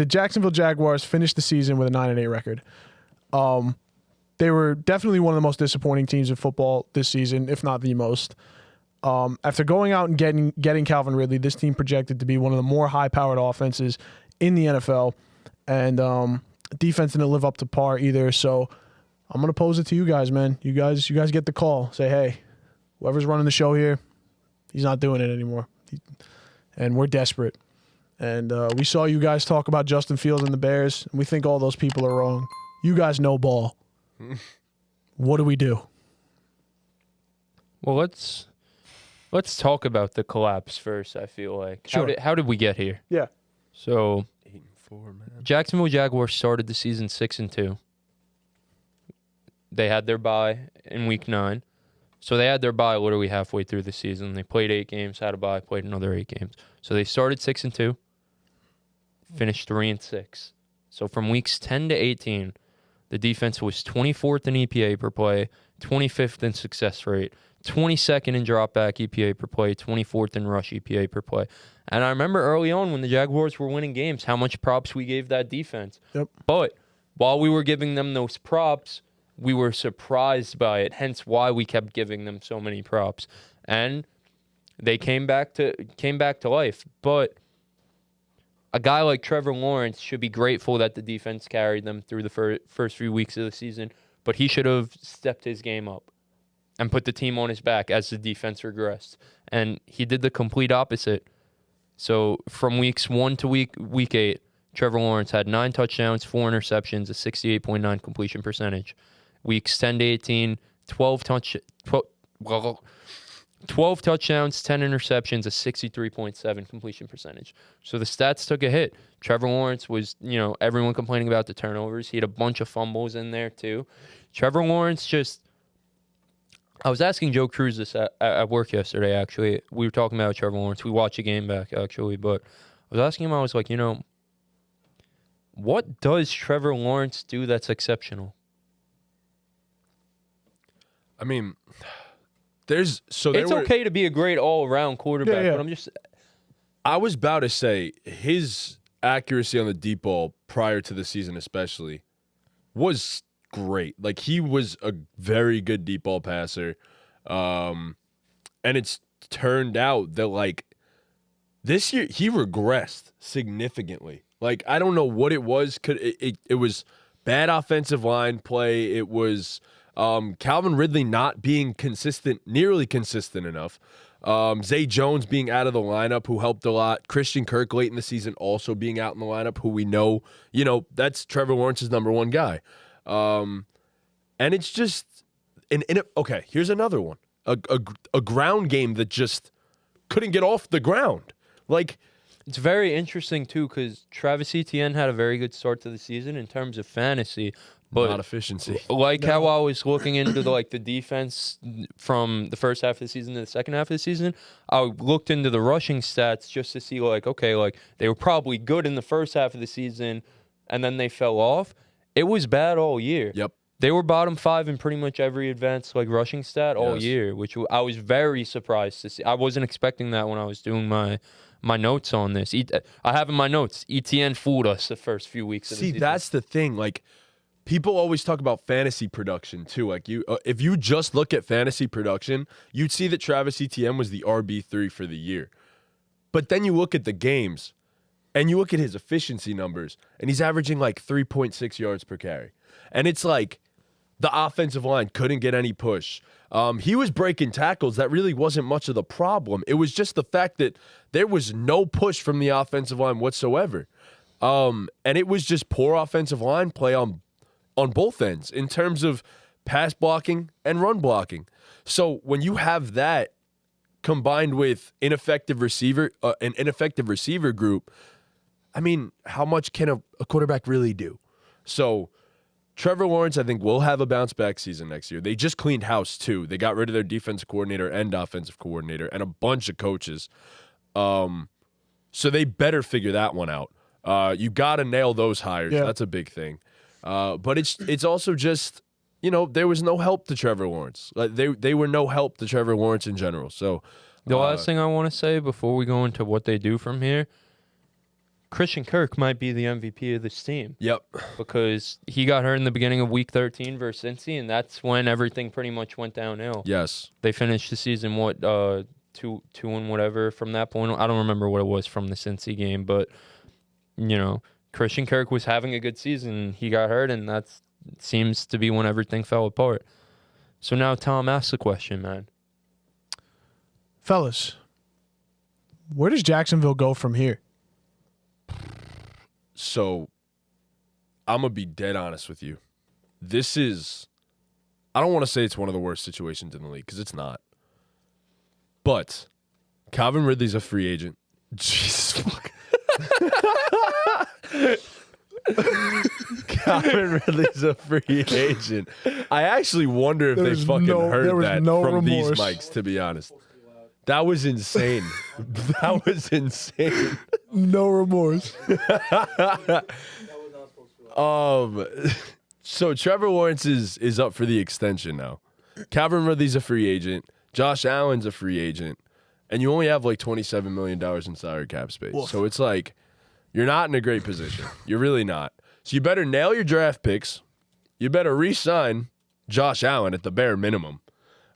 the Jacksonville Jaguars finished the season with a 9-8 record. They were definitely one of the most disappointing teams in football this season, if not the most. After going out and getting Calvin Ridley, this team projected to be one of the more high-powered offenses in the NFL, and defense didn't live up to par either. So I'm gonna pose it to you guys, man. You guys get the call. Say, hey, whoever's running the show here, he's not doing it anymore, and we're desperate. And we saw you guys talk about Justin Fields and the Bears, and we think all those people are wrong. You guys know ball. What do we do? Well, let's talk about the collapse first. I feel like Sure. How did we get here? Yeah. So 8-4, man. Jacksonville Jaguars started the season 6-2. They had their bye in week 9, so they had their bye literally halfway through the season. They played 8 games, had a bye, played another 8 games. So they started 6-2, finished 3-6. So from weeks 10 to 18. The defense was 24th in EPA per play, 25th in success rate, 22nd in dropback EPA per play, 24th in rush EPA per play. And I remember early on when the Jaguars were winning games, how much props we gave that defense. Yep. But while we were giving them those props, we were surprised by it, hence why we kept giving them so many props. And they came back to life. But a guy like Trevor Lawrence should be grateful that the defense carried them through the first few weeks of the season, but he should have stepped his game up and put the team on his back as the defense regressed. And he did the complete opposite. So from weeks 1 to week 8, Trevor Lawrence had 9 touchdowns, 4 interceptions, a 68.9 completion percentage. Weeks 10 to 18, 12 touchdowns, 10 interceptions, a 63.7 completion percentage. So the stats took a hit. Trevor Lawrence was, everyone complaining about the turnovers. He had a bunch of fumbles in there too. Trevor Lawrence I was asking Joe Cruz this at work yesterday, actually. We were talking about Trevor Lawrence. We watched a game back, actually. But I was asking him, I was like, what does Trevor Lawrence do that's exceptional? I mean, it's okay to be a great all-around quarterback, Yeah. but I was about to say his accuracy on the deep ball prior to the season especially was great. Like, he was a very good deep ball passer. And it's turned out that, like, this year he regressed significantly. Like, I don't know what it was. It was bad offensive line play. It was Calvin Ridley not being nearly consistent enough. Zay Jones being out of the lineup, who helped a lot. Christian Kirk late in the season also being out in the lineup, who we know, that's Trevor Lawrence's number one guy. And it's just, okay, here's another one. A ground game that just couldn't get off the ground. Like, it's very interesting, too, because Travis Etienne had a very good start to the season in terms of fantasy. But not efficiency. How I was looking into the defense from the first half of the season to the second half of the season, I looked into the rushing stats just to see, they were probably good in the first half of the season, and then they fell off. It was bad all year. Yep. They were bottom 5 in pretty much every advanced rushing stat all year, which I was very surprised to see. I wasn't expecting that when I was doing my notes on this. I have in my notes, ETN fooled us the first few weeks of the season. See, that's the thing. Like, people always talk about fantasy production too. Like, if you just look at fantasy production, you'd see that Travis Etienne was the RB3 for the year. But then you look at the games, and you look at his efficiency numbers, and he's averaging 3.6 yards per carry. And it's like, the offensive line couldn't get any push. He was breaking tackles. That really wasn't much of the problem. It was just the fact that there was no push from the offensive line whatsoever. And it was just poor offensive line play on both ends in terms of pass blocking and run blocking. So when you have that combined with an ineffective receiver group, I mean, how much can a quarterback really do? So Trevor Lawrence, I think, will have a bounce-back season next year. They just cleaned house, too. They got rid of their defensive coordinator and offensive coordinator and a bunch of coaches. So they better figure that one out. You got to nail those hires. Yeah. That's a big thing. But it's also just, there was no help to Trevor Lawrence. Like, they were no help to Trevor Lawrence in general. So the last thing I want to say before we go into what they do from here, Christian Kirk might be the MVP of this team. Yep. Because he got hurt in the beginning of Week 13 versus Cincy, and that's when everything pretty much went downhill. Yes. They finished the season, two and whatever from that point. I don't remember what it was from the Cincy game, but, Christian Kirk was having a good season. He got hurt, and that seems to be when everything fell apart. So now, Tom, ask the question, man. Fellas, where does Jacksonville go from here? So, I'm going to be dead honest with you. This is, I don't want to say it's one of the worst situations in the league, because it's not. But, Calvin Ridley's a free agent. Jesus fuck. Calvin Ridley's a free agent. I actually wonder if they fucking heard that from these mics, to be honest. That was insane. That was insane. No remorse. So Trevor Lawrence is up for the extension now. Calvin Ridley's a free agent. Josh Allen's a free agent. And you only have like $27 million in salary cap space. Woof. So it's like, you're not in a great position. You're really not. So you better nail your draft picks. You better re-sign Josh Allen at the bare minimum.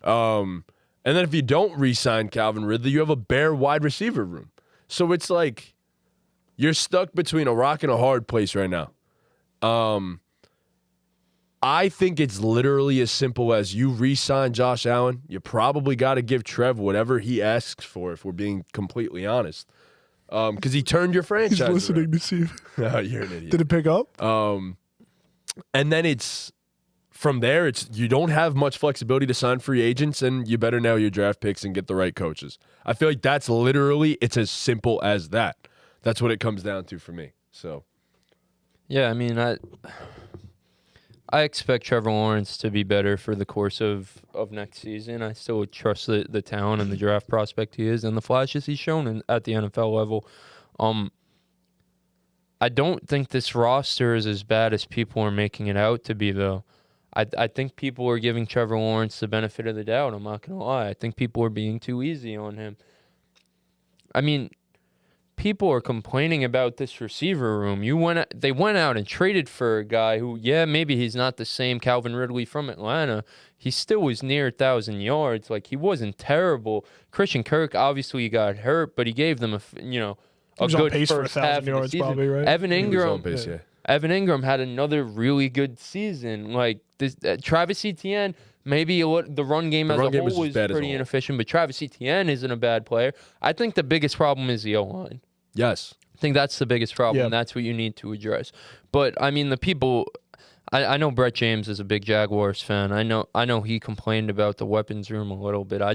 And then if you don't re-sign Calvin Ridley, you have a bare wide receiver room. So it's like, you're stuck between a rock and a hard place right now. I think it's literally as simple as you re-sign Josh Allen. You probably got to give Trev whatever he asks for, if we're being completely honest. Because he turned your franchise He's listening around. to see. Oh, you're an idiot. Did it pick up? And then it's from there. It's you don't have much flexibility to sign free agents, and you better nail your draft picks and get the right coaches. I feel like that's literally it's as simple as that. That's what it comes down to for me. So, yeah, I mean, I expect Trevor Lawrence to be better for the course of next season. I still trust the talent and the draft prospect he is and the flashes he's shown at the NFL level. I don't think this roster is as bad as people are making it out to be, though. I think people are giving Trevor Lawrence the benefit of the doubt. I'm not going to lie. I think people are being too easy on him. I mean, people are complaining about this receiver room. They went out and traded for a guy who, yeah, maybe he's not the same Calvin Ridley from Atlanta. He still was near 1,000 yards. Like, he wasn't terrible. Christian Kirk obviously got hurt, but he gave them a good pace first for half of the yards, season. probably, right? Evan Ingram, pace, yeah. Evan Ingram had another really good season. Like this, Travis Etienne. Maybe the run game as a whole was pretty inefficient, but Travis Etienne isn't a bad player. I think the biggest problem is the O-line. Yes. I think that's the biggest problem. Yeah. That's what you need to address. But, I mean, the people... I know Brett James is a big Jaguars fan. I know he complained about the weapons room a little bit. I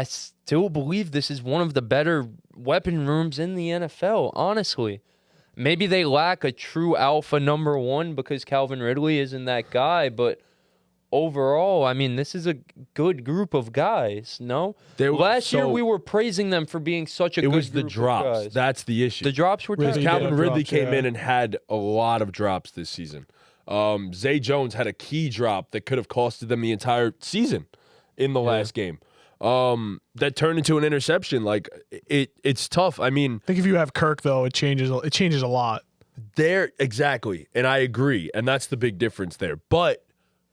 still believe this is one of the better weapon rooms in the NFL, honestly. Maybe they lack a true alpha number one because Calvin Ridley isn't that guy, but... overall, I mean, this is a good group of guys, no? Last year, we were praising them for being such a good group of guys. It was the drops. That's the issue. The drops were terrible. Calvin Ridley came in and had a lot of drops this season. Zay Jones had a key drop that could have costed them the entire season in the last game. That turned into an interception. Like, it's tough. I mean... I think if you have Kirk, though, it changes a lot. Exactly, and I agree, and that's the big difference there. But...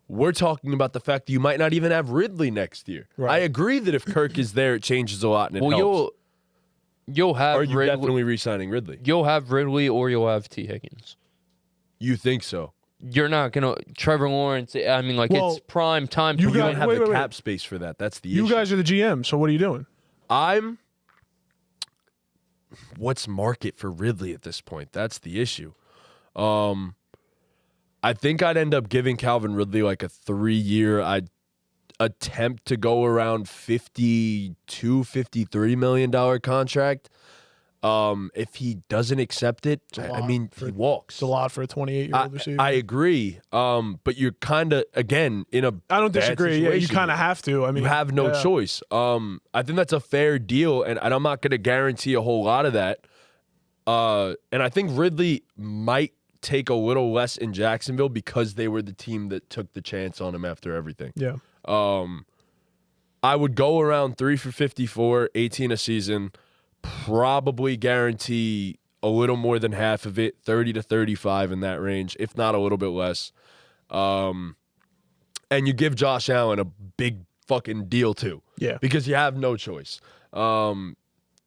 we're talking about the fact that you might not even have Ridley next year. Right. I agree that if Kirk is there, it changes a lot and it helps. You'll have Ridley. Are you definitely re-signing Ridley? You'll have Ridley or you'll have T. Higgins. You think so? You're not going to... Trevor Lawrence, I mean, like, it's prime time. You don't have the cap space for that. That's the issue. You guys are the GM, so what are you doing? What's market for Ridley at this point? That's the issue. I think I'd end up giving Calvin Ridley like a 3-year. I'd attempt to go around $52, $53 million contract. If he doesn't accept it, I mean, he walks. It's a lot for a 28-year-old receiver. I agree. But you're kind of, again, in a I don't disagree. Yeah, you kind of have to. I mean, you have no choice. I think that's a fair deal, and I'm not going to guarantee a whole lot of that. And I think Ridley might take a little less in Jacksonville because they were the team that took the chance on him after everything. Yeah. I would go around 3 for 54, 18 a season, probably guarantee a little more than half of it, 30 to 35 in that range, if not a little bit less. And you give Josh Allen a big fucking deal too. Yeah. Because you have no choice.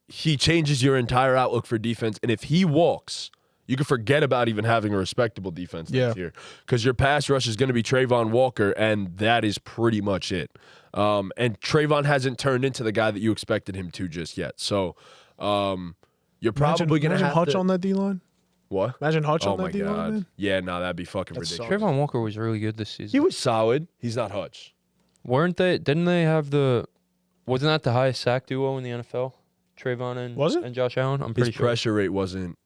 He changes your entire outlook for defense, and if he walks, you can forget about even having a respectable defense next year, because your pass rush is going to be Trayvon Walker, and that is pretty much it. And Trayvon hasn't turned into the guy that you expected him to just yet. So you're probably going to have Hutch on that D-line. What? Imagine Hutch Oh on my that D-line, God. man. Yeah, no, that'd be fucking That ridiculous. sucks. Trayvon Walker was really good this season. He was solid. He's not Hutch. Weren't they? Didn't they have wasn't that the highest sack duo in the NFL? Trayvon and Was it? and Josh Allen. I'm His pretty sure. pressure rate wasn't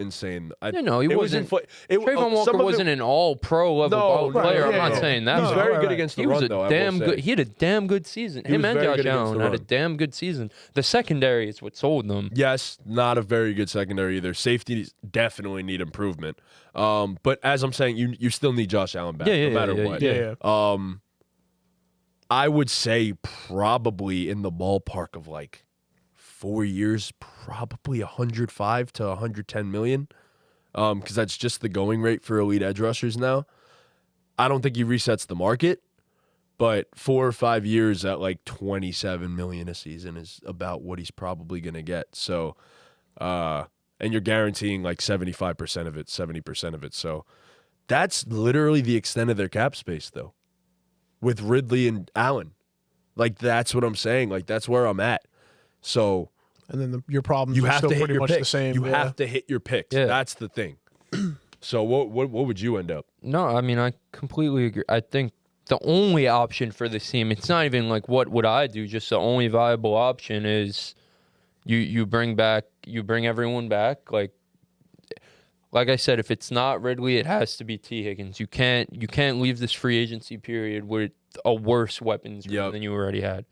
insane. No, he wasn't. Trayvon Walker some of wasn't an all-pro level ball No, player. right, I'm yeah, not yeah. saying that. He's No, very right, good right. against the He run, was a though. I will damn say. good. He had a damn good season. He Him was and very Josh good against Allen the had a run. damn good season. The secondary is what sold them. Yes, not a very good secondary either. Safeties definitely need improvement. But as I'm saying, you still need Josh Allen back, no matter what. Yeah. I would say probably in the ballpark of like 4 years, probably 105 to 110 million, because that's just the going rate for elite edge rushers now. I don't think he resets the market, but 4 or 5 years at like 27 million a season is about what he's probably going to get. So, and you're guaranteeing like 75% of it, 70% of it. So that's literally the extent of their cap space, though, with Ridley and Allen. Like, that's what I'm saying. Like, that's where I'm at. So And then your problems you are have still to hit pretty your much picks. the same. You yeah. have to hit your picks. Yeah. That's the thing. So what would you end up? No, I mean, I completely agree. I think the only option for this team, it's not even like what would I do, just the only viable option is you bring everyone back. Like I said, if it's not Ridley, it has to be T. Higgins. You can't leave this free agency period with a worse weapons room than you already had.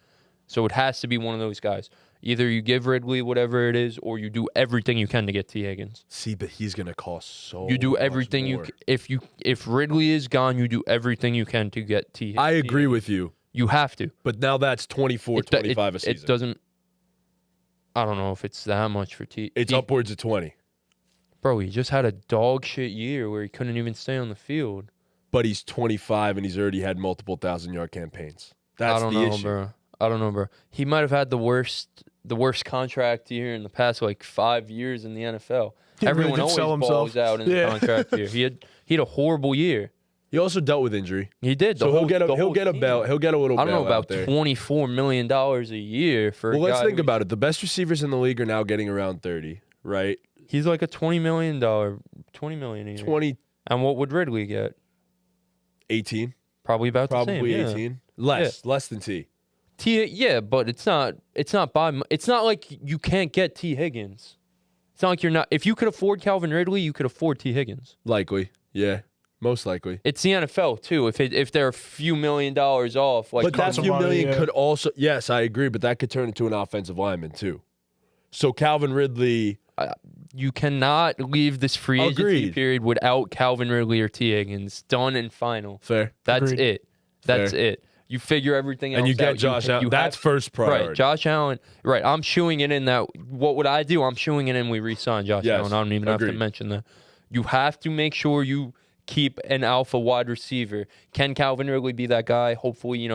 So it has to be one of those guys. Either you give Ridley whatever it is, or you do everything you can to get T. Higgins. See, but he's gonna cost so. You do everything much more. if Ridley is gone, you do everything you can to get T. I agree with you, You have to. but now that's 24, 25 a season. It doesn't. I don't know if it's that much for T. It's T- upwards of 20, Bro, he just had a dog shit year where he couldn't even stay on the field. but he's 25 and he's already had multiple 1,000-yard campaigns. That's I don't the know, issue. bro. I don't know, bro. He might have had the worst contract year in the past like 5 years in the NFL. He really Everyone did always sell balls himself. out in the contract year. He had a horrible year. He also dealt with injury, He did. so he'll get a belt. He'll get a little. I don't know bail out about there. $24 million a year for. Well, a let's guy think who- about it. The best receivers in the league are now getting around 30, right? He's like a $20 million a year. 20, And what would Ridley get? 18, Probably about the same. probably Yeah. 18. Less than T. Yeah, but it's not like you can't get T. Higgins. It's not like you're not. If you could afford Calvin Ridley, you could afford T. Higgins. Likely, yeah, most likely. It's the NFL too. If they're a few $1 million off, like But that few somebody, million yeah. could also, yes, I agree, but that could turn into an offensive lineman too. So Calvin Ridley, you cannot leave this free agency Agreed. period without Calvin Ridley or T. Higgins. Done and final. fair, That's Agreed. it. That's Fair. it. You figure everything else and you get out. Josh Allen. you That's have- first priority. Right, Josh Allen. Right, I'm shooing it in that. What would I do? I'm shooing it in. We re-sign Josh Yes, Allen. I don't even have to agreed. mention that. You have to make sure you keep an alpha wide receiver. Can Calvin Ridley be that guy? Hopefully,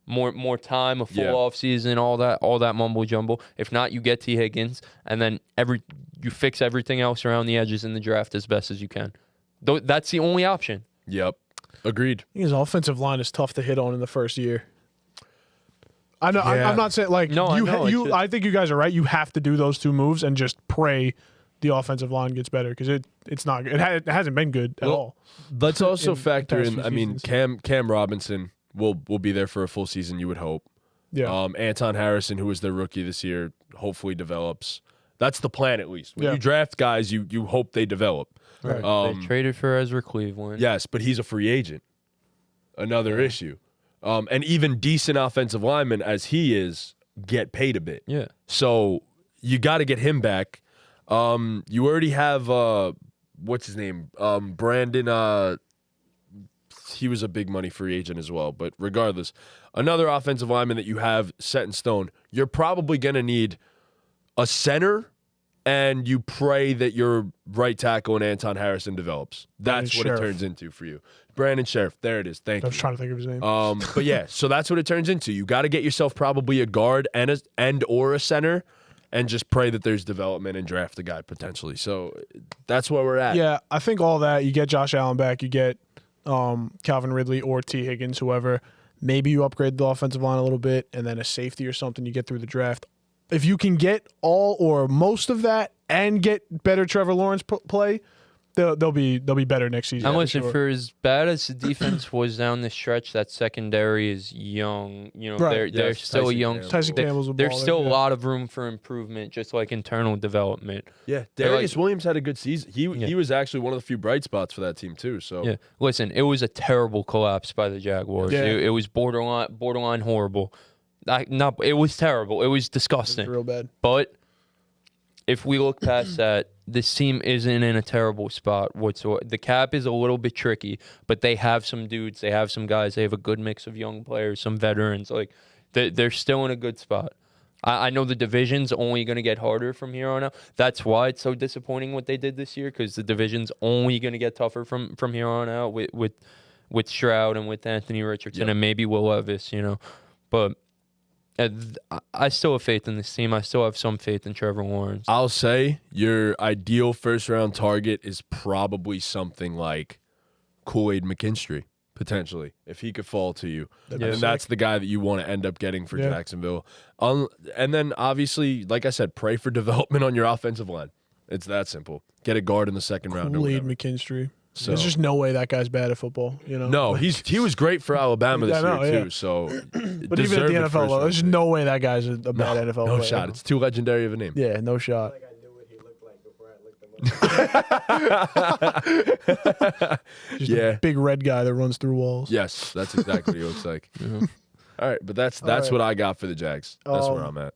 more time, a full Yeah. off season, all that mumbo jumbo. If not, you get T. Higgins, and then you fix everything else around the edges in the draft as best as you can. That's the only option. Yep, agreed. I think his offensive line is tough to hit on in the first year. I know. Yeah. I'm not saying like No, I you. know, it's just- I think you guys are right. You have to do those two moves and just pray the offensive line gets better because it's not. It hasn't been good at Well, all. Let's also in the factor past in. few I mean, seasons. Cam Robinson will be there for a full season. You would hope. Yeah. Anton Harrison, who was their rookie this year, hopefully develops. That's the plan, at least. When Yeah. you draft guys, you hope they develop. Right. They traded for Ezra Cleveland. Yes, but he's a free agent. Another issue. And even decent offensive linemen as he is get paid a bit. Yeah. So you got to get him back. You already have what's his name? Brandon. He was a big money free agent as well. But regardless, another offensive lineman that you have set in stone. You're probably going to need a center, and you pray that your right tackle and Anton Harrison develops. That's what it turns into for you. Brandon Sheriff, there it is. Thank you. I was trying to think of his name. But yeah, so that's what it turns into. You got to get yourself probably a guard and or a center, and just pray that there's development and draft a guy potentially. So that's where we're at. Yeah, I think all that. You get Josh Allen back. You get Calvin Ridley or T. Higgins, whoever. Maybe you upgrade the offensive line a little bit, and then a safety or something you get through the draft. If you can get all or most of that and get better Trevor Lawrence play, they'll be better next season. And listen, for as bad as the defense was down the stretch, that secondary is young. You know, they're still Tyson young. Campbell. Tyson Campbell's a There's baller, still a yeah. lot of room for improvement, just like internal development. Yeah, They're Darius Williams had a good season. He was actually one of the few bright spots for that team too. So Yeah, listen, it was a terrible collapse by the Jaguars. Yeah. It was borderline horrible. It was terrible. It was disgusting. It's real bad. But if we look past that, this team isn't in a terrible spot whatsoever. The cap is a little bit tricky, but they have some dudes. They have some guys. They have a good mix of young players, some veterans. Like they're still in a good spot. I know the division's only going to get harder from here on out. That's why it's so disappointing what they did this year, because the division's only going to get tougher from here on out with Stroud and with Anthony Richardson and maybe Will Levis, you know. But I still have faith in this team. I still have some faith in Trevor Lawrence. I'll say your ideal first-round target is probably something like Kool-Aid McKinstry, potentially, if he could fall to you. And that's the guy that you want to end up getting for Jacksonville. And then, obviously, like I said, pray for development on your offensive line. It's that simple. Get a guard in the second round. Kool-Aid McKinstry. So, There's just no way that guy's bad at football. You know. no, he was great for Alabama this year too. So, but even at the NFL level, there's no way that guy's a bad NFL player. No shot. It's too legendary of a name. Yeah, no shot. I knew what he looked like before I looked him up. Just a big red guy that runs through walls. Yes, that's exactly what he looks like. All right, but that's right. what I got for the Jags. That's where I'm at.